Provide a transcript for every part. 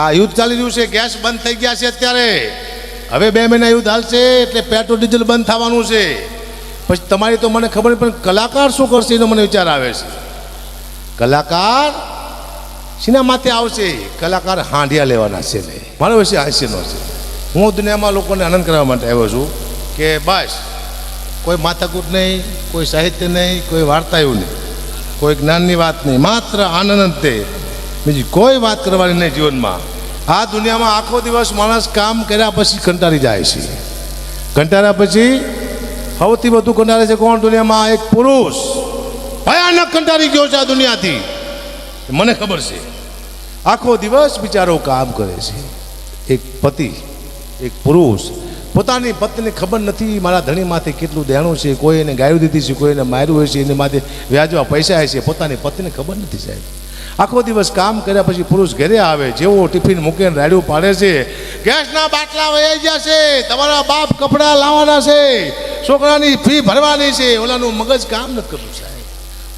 આ યુદ્ધ ચાલી રહ્યું છે, ગેસ બંધ થઈ ગયા છે અત્યારે. હવે 2 મહિના યુદ્ધ હાલશે એટલે પેટ્રોલ ડીઝલ બંધ થવાનું છે. પછી તમારી તો મને ખબર નહીં, પણ કલાકાર શું કરશે એનો મને વિચાર આવે છે. કલાકાર શીના માથે આવશે? કલાકાર હાંડિયા લેવાના છે. મારો વિશે હાસ્યનો છે. હું દુનિયામાં લોકોને આનંદ કરવા માટે આવ્યો છું કે બસ કોઈ માથાકૂટ નહીં, કોઈ સાહિત્ય નહીં, કોઈ વાર્તા એવું નહીં, કોઈ જ્ઞાનની વાત નહીં, માત્ર આનંદ તે, બીજી કોઈ વાત કરવાની નહીં જીવનમાં. આ દુનિયામાં આખો દિવસ માણસ કામ કર્યા પછી કંટાળી જાય છે. કંટાળ્યા પછી સૌથી વધુ કંટાળે છે કોણ દુનિયામાં? એક પુરુષ. ભયાનક કંટાળી ગયો છે આ દુનિયાથી, મને ખબર છે. આખો દિવસ બિચારો કામ કરે છે. એક પતિ, એક પુરુષ પોતાની પત્નીને ખબર નથી મારા ધણીમાંથી કેટલું દેણું છે, કોઈ એને ગાયું દીધી છે, કોઈ એને માર્યું હોય છે, એની માથે વ્યાજવા પૈસા હોય છે, પોતાની પત્નીને ખબર નથી સાહેબ. આખો દિવસ કામ કર્યા પછી પુરુષ ઘરે આવે, જેવો ટિફિન મૂકીને રાડ્યું પાડે છે, ગેસના બાટલા વહી ગયા છે, તમારા બાપ કપડાં લાવવાના છે, છોકરાની ફી ભરવાની છે, ઓલાનું મગજ કામ નથી કરતું સાહેબ.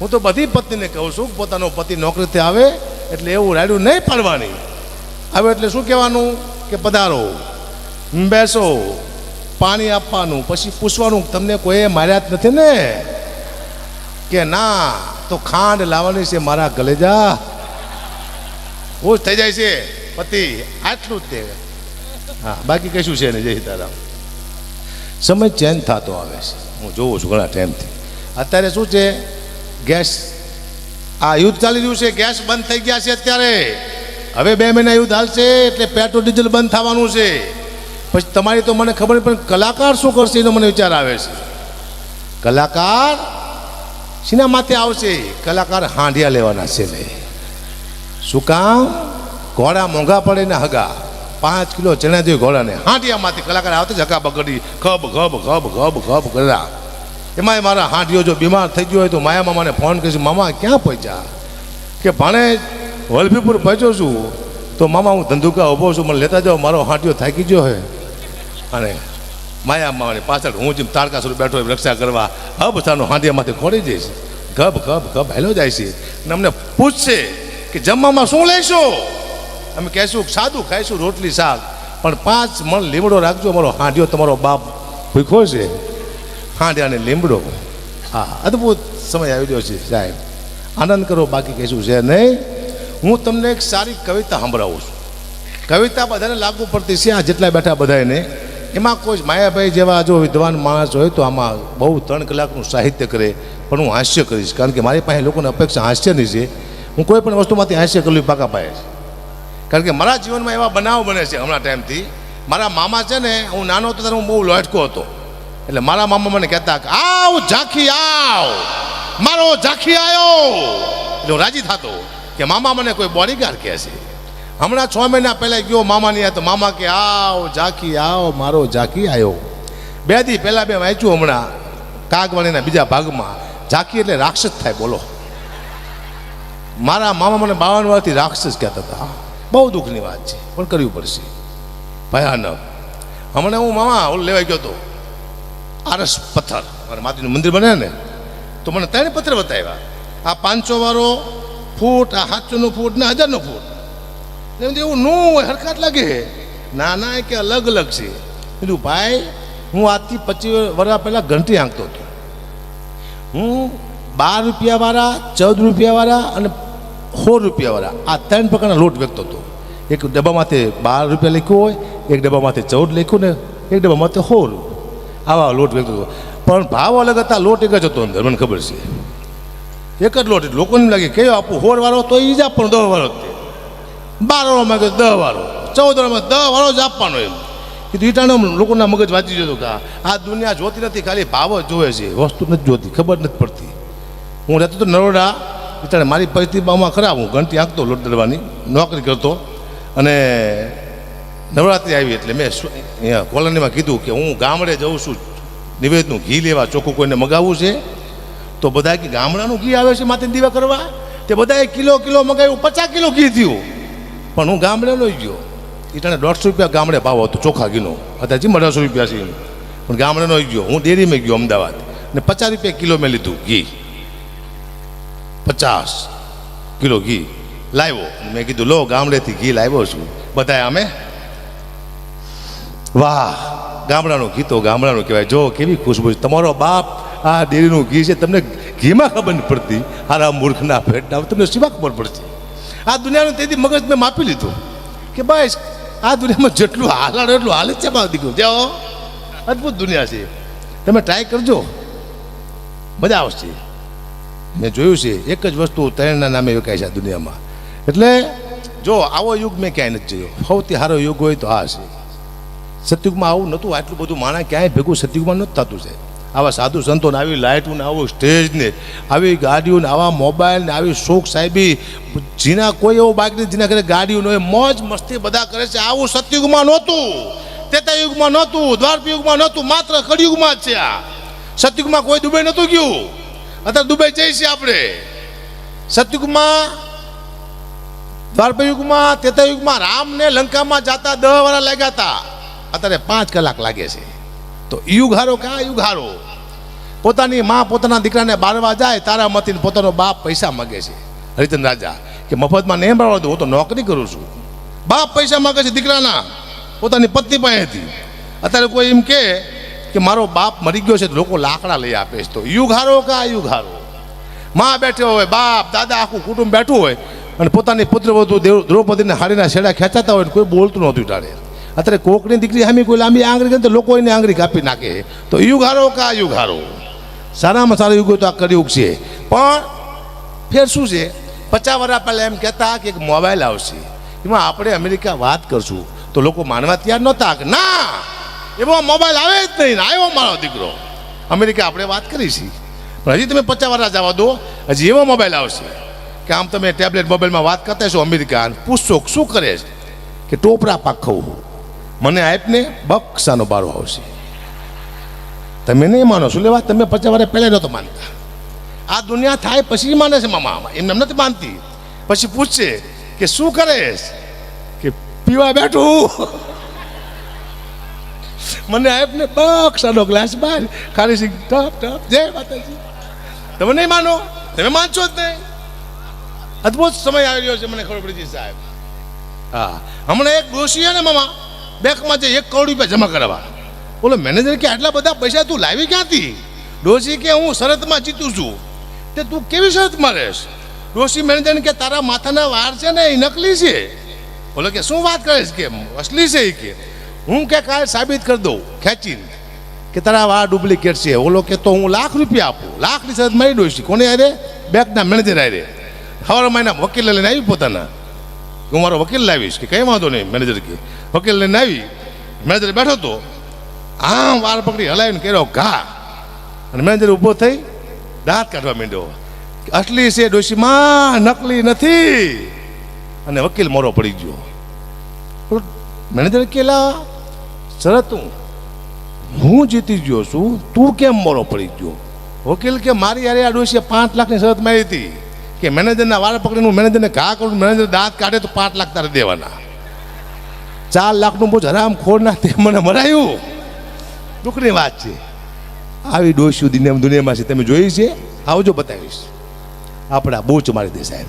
હું તો બધી પત્નીને કહું છું પોતાનો પતિ નોકરીથી આવે એટલે એવું રાડ્યું નહીં પાડવાની. આવે એટલે શું કહેવાનું કે પધારો, બેસો, પાણી આપવાનું, પછી પૂછવાનું તમને કોઈએ માર્યા જ નથી ને? કે ના, તો ખાંડ લાવવાની છે મારા કલેજા. ખુશ થઈ જાય છે પતિ, આટલું જ તે. હા, બાકી કશું છે નહીં. જય સીતારામ. સમય ચેન્જ થતો આવે છે, હું જોઉં છું ઘણા ટાઈમથી. અત્યારે શું છે, ગેસ આ યુદ્ધ ચાલી રહ્યું છે, ગેસ બંધ થઈ ગયા છે અત્યારે. હવે 2 મહિના યુદ્ધ હાલશે એટલે પેટ્રોલ ડીઝલ બંધ થવાનું છે. પછી તમારી તો મને ખબર નહીં, પણ કલાકાર શું કરશે એનો મને વિચાર આવે છે. કલાકાર શીના માથે આવશે? કલાકાર હાંડિયા લેવાના છે. શું કામ? ઘોડા મોંઘા પડે ને હગા, 5 કિલો ચણા જોઈએ ઘોડાને. હાંડિયામાંથી કલાકાર આવતો જ હગા બગડી, ખબ ખબ ખબ ખબ ખબ કર્યા. એમાંય મારા હાંડિયો જો બીમાર થઈ ગયો હોય તો માયા મામાને ફોન કરીશું, મામા ક્યાં પહોંચ્યા? કે ભાણે વલભીપુર પહોંચ્યો છું. તો મામા હું ધંધુકા ઊભો છું, મને લેતા જાઓ, મારો હાંડિયો થાકી ગયો હોય. અને માયા મામાની પાછળ હું જેમ તારકા સ્વરૂપ બેઠો હોય રક્ષા કરવા, હબથાનો હાંડિયામાંથી ખોડી જઈશ. ગબ ગબ ગબ હેલો જાય છે. અને અમને પૂછશે કે જમવામાં શું લઈશો? અમે કહેશું સાદું ખાઈશું, રોટલી શાક, પણ 5 મણ લીમડો રાખજો, મારો હાંડિયો તમારો બાપ ભૂખ્યો છે. હાંડિયાને લીમડો. હા, અદ્ભુત સમય આવી ગયો છે સાહેબ. આનંદ કરો, બાકી કહેશું છે નહીં. હું તમને એક સારી કવિતા સંભળાવું છું. કવિતા બધાને લાગુ પડતી છે, આ જેટલા બેઠા બધાને. એમાં કોઈ માયાભાઈ જેવા જો વિદ્વાન માણસ હોય તો આમાં બહુ 3 કલાકનું સાહિત્ય કરે, પણ હું હાસ્ય કરીશ, કારણ કે મારી પાસે લોકોને અપેક્ષા હાસ્યની છે. હું કોઈ પણ વસ્તુમાંથી હાસ્ય કરવી પાકા પાડે છે, કારણ કે મારા જીવનમાં એવા બનાવ બને છે હમણાં ટાઈમથી. મારા મામા છે ને, હું નાનો હતો ત્યારે હું બહુ લોટકો હતો, એટલે મારા મામા મને કહેતા કે આવ ઝાંખી આવ, મારો ઝાંખી આવ્યો. એટલે હું રાજી થતો કે મામા મને કોઈ બોડીગાર્ડ કહે છે. હમણાં 6 મહિના પહેલાં ગયો મામાની, તો મામા કે આવ ઝાંખી આવ, મારો ઝાંખી આવ્યો. 2 દી પહેલાં મેં વાંચ્યું હમણાં કાગવાણીના બીજા ભાગમાં, ઝાંખી એટલે રાક્ષસ થાય. બોલો, મારા મામા મને 52 વર્ષથી રાક્ષસ કહેતા હતા. બહુ દુઃખની વાત છે, પણ કરવી પડશે, ભયાનક. હમણાં હું મામા ઓલું લેવાઈ ગયો હતો, આરસ પથ્થર, મારા માતાજીનું મંદિર બને ને, તો મને 3 પથ્થર બતાવ્યા. આ 500 વાળો ફૂટ, આ 700નું ફૂટ ને 1000નું ફૂટ. એવું નો હોય, હરખાટ લાગે. ના ના, કે અલગ અલગ છે. કીધું ભાઈ, હું આજથી 25 વર્ષ પહેલાં ઘંટી આંકતો હતો. હું 12 રૂપિયાવાળા, 14 રૂપિયાવાળા અને 16 રૂપિયાવાળા, આ 3 પ્રકારના લોટ વેચતો હતો. એક ડબ્બામાંથી 12 રૂપિયા લખ્યું હોય, એક ડબ્બામાંથી 14 લખ્યું ને એક ડબ્બામાંથી 16. આવા લોટ વેચતો હતો, પણ ભાવ અલગ હતા, લોટ એક જ હતો અંદર, મને ખબર છે. એક જ લોટ. લોકોને લાગે કયો આપું, 16 વાળો તો એ જ આપવાનો, 10 વાળો. 12 વાળો માંગે 10 વાળો, 14 વાળામાં 10 વાળો જ આપવાનો. એમ કીધું. ઈટાણો લોકોના મગજ વાંચી જતો કે આ દુનિયા જોતી નથી, ખાલી ભાવ જ જોવે છે, વસ્તુ નથી જોતી, ખબર નથી પડતી. હું રહેતો તો નરોડા, ઈટાણે મારી પરિસ્થિતિમાં ખરાબ. હું ઘંટી આંકતો લોટ દળવાની નોકરી કરતો, અને નવરાત્રિ આવી એટલે મેં અહીંયા કોલોનીમાં કીધું કે હું ગામડે જઉં છું નિવેદનું ઘી લેવા, ચોખ્ખું કોઈને મગાવવું છે. તો બધા કે ગામડાનું ઘી આવે છે માથે દીવા કરવા, તે બધાએ કિલો મગાવ્યું, 50 કિલો ઘી થયું. પણ હું ગામડે લઈ ગયો. ઈટાણે 150 રૂપિયા ગામડે ભાવ હતો ચોખ્ખા ઘીનો, અત્યારે 1800 રૂપિયા છે. પણ ગામડે લઈ ગયો. હું ડેરીમાં ગયો અમદાવાદ, ને 50 રૂપિયા કિલો મેં લીધું ઘી, 50 કિલો ઘી. લાવ્યો. મેં કીધું લો ગામડેથી ઘી લાવ્યો છું. બધાએ અમે વાહ, ગામડાનું ઘી તો ગામડાનું કહેવાય. જો કેવી ખુશ્બુ છે. તમારો બાપ આ ડેરીનું ઘી છે, તમને ઘીમાં ખબર નથી પડતી. હારા મૂર્ખના પેટના તમને શીવા ખબર પડશે. આ દુનિયાનું તેથી મગજ મેં માપી લીધું કે બસ આ દુનિયામાં જેટલું હાલાડો એટલું હાલ જ છે. બાપ દીકરો જાઓ, અદ્ભુત દુનિયા છે. તમે ટ્રાય કરજો, મજા આવશે. મેં જોયું છે એક જ વસ્તુ ત્રણના નામે વેચાય છે આ દુનિયામાં. એટલે જો આવો યુગ મેં ક્યાંય નથી જોયો. સૌથી સારો યુગ હોય તો આ છે. સતયુગમાં આવું નહોતું. આટલું બધું માણસ ક્યાંય ભેગું સતયુગમાં નહોતું થતું છે. આવા સાધુ સંતોને આવી લાઇટો ને આવું સ્ટેજ ને આવી ગાડીઓ ને આવા મોબાઈલ ને આવી શોખ સાહેબી, જેના કોઈ એવો બાઇક નહીં જેના ઘરે ગાડીઓ ન હોય, મોજ મસ્તી બધા કરે છે. આવું સતયુગમાં નહોતું, ત્રેતા યુગમાં નહોતું, દ્વાપર યુગમાં નહોતું, માત્ર કળિયુગમાં જ છે. આ સતયુગમાં કોઈ દુબઈ નહોતું ગયું. અત્યારે દુબઈ જઈએ છીએ આપણે. સતયુગમાં, દ્વાપર યુગમાં, ત્રેતા યુગમાં રામને લંકામાં જતા 10 વર્ષ લાગ્યા હતા. અત્યારે 5 કલાક લાગે છે. તો યુગ હારો કે આ યુગ હારો? પોતાની માં પોતાના દીકરાને બારવા જાય તારામતીને પોતાનો બાપ પૈસા માગે છે. હરિચંદ્ર રાજા કે મફતમાં નહીં બાળવા દઉં, હું તો નોકરી કરું છું. બાપ પૈસા માગે છે દીકરાના પોતાની પત્ની પાસેથી. અત્યારે કોઈ એમ કે મારો બાપ મરી ગયો છે તો લોકો લાકડા લઈ આપે છે. તો યુગ હારો કે આ યુગ હારો? માં બેઠો હોય, બાપ દાદા આખું કુટુંબ બેઠું હોય અને પોતાની પુત્રવધુ દ્રૌપદીને હાડીના છેડા ખેંચાતા હોય ને કોઈ બોલતું નહોતું ટાળે. અત્યારે કોકની દીકરી સામે કોઈ લાંબી આંગળી કરે તો લોકો એને આંગળી કાપી નાખે. તો યુગ હારો કે આ યુગ હારો? સારામાં સારો યુગ હોય તો આ કળિયુગ છે. પણ ફેર શું છે? 50 વર્ષ પહેલાં એમ કહેતા કે એક મોબાઈલ આવશે, એમાં આપણે અમેરિકા વાત કરશું, તો લોકો માનવા તૈયાર નહોતા કે ના એવો મોબાઈલ આવે જ નહીં. આવ્યો મારો દીકરો, અમેરિકા આપણે વાત કરી છે. પણ હજી તમે 50 વર્ષ જવા દો, હજી એવો મોબાઈલ આવશે કે આમ તમે ટેબ્લેટ મોબાઈલમાં વાત કરતા છો અમેરિકા, પૂછશો શું કરે છે કે ટોપરા પાક ખાવું, મને આપને બક્ષાનો બારો આવશે. તમે નહીં માનો શું લેવા? તમે 50 વર્ષ પહેલાં નહોતો માનતા. આ દુનિયા થાય પછી માને છે મામા, એમને નથી માનતી. પછી પૂછશે કે શું કરે કે પીવા બેઠું, મને આપને બક્ષાનો ગ્લાસ બહાર ખાલી સિંગ ટપ ટપ જય માતાજી. તમે નહીં માનો, તમે માનશો જ નહીં. અદ્ભુત સમય આવી રહ્યો છે, મને ખબર પડી છે સાહેબ. હા, હમણાં એક ડોશી છે ને મામા, બેંકમાં જે 1 કરોડ રૂપિયા જમા કરાવવા. બોલો મેનેજર કે આટલા બધા પૈસા તું લાવી ક્યાંથી? ડોશી કે હું શરતમાં જીતું છું. તે તું કેવી શરતમાં રહેશ? ડોશી મેનેજરને કે તારા માથાના વાળ છે ને એ નકલી છે. બોલો કે શું વાત કરે છે? કે અસલી છે એ. કે હું કે કાલે સાબિત કરી દઉં ખેંચીને કે તારા વાળ ડુપ્લિકેટ છે. ઓલો કે તો હું ₹1,00,000 આપું. લાખની શરત મારી ડોશી. કોને આરે? બેંકના મેનેજર આરે. સવારે મહિના વકીલ લઈને આવી પોતાના, હું મારો વકીલ લાવીશ. કે કંઈ વાંધો નહીં મેનેજર કે. વકીલ લઈને આવી, મેનેજર બેઠો તો આમ વાળ પકડી હલાવીને કર્યો ઘા, અને મેનેજર ઊભો થઈ દાંત કાઢવા માંડ્યો. અસલી છે ડોશીમાં, નકલી નથી. અને વકીલ મોરો પડી ગયો. મેનેજર કેલા શરત હું જીતી ગયો છું, તું કેમ મોરો પડી ગયો? વકીલ કે મારી યારે આ ડોશીએ 5 લાખની શરત મારી હતી કે મેનેજરના વાળ પકડીને હું મેનેજરને ઘા કરું, મેનેજર દાંત કાઢે તો 5 લાખ તારે દેવાના. 4 લાખનું બોજ હરામ ખોરના તે મને મરાયું. દુઃખની વાત છે. આવી ડોશીઓ દુનિયામાં છે, તમે જોઈ છે? આવજો બતાવીશ. આપણા બૂચ મારી દે સાહેબ.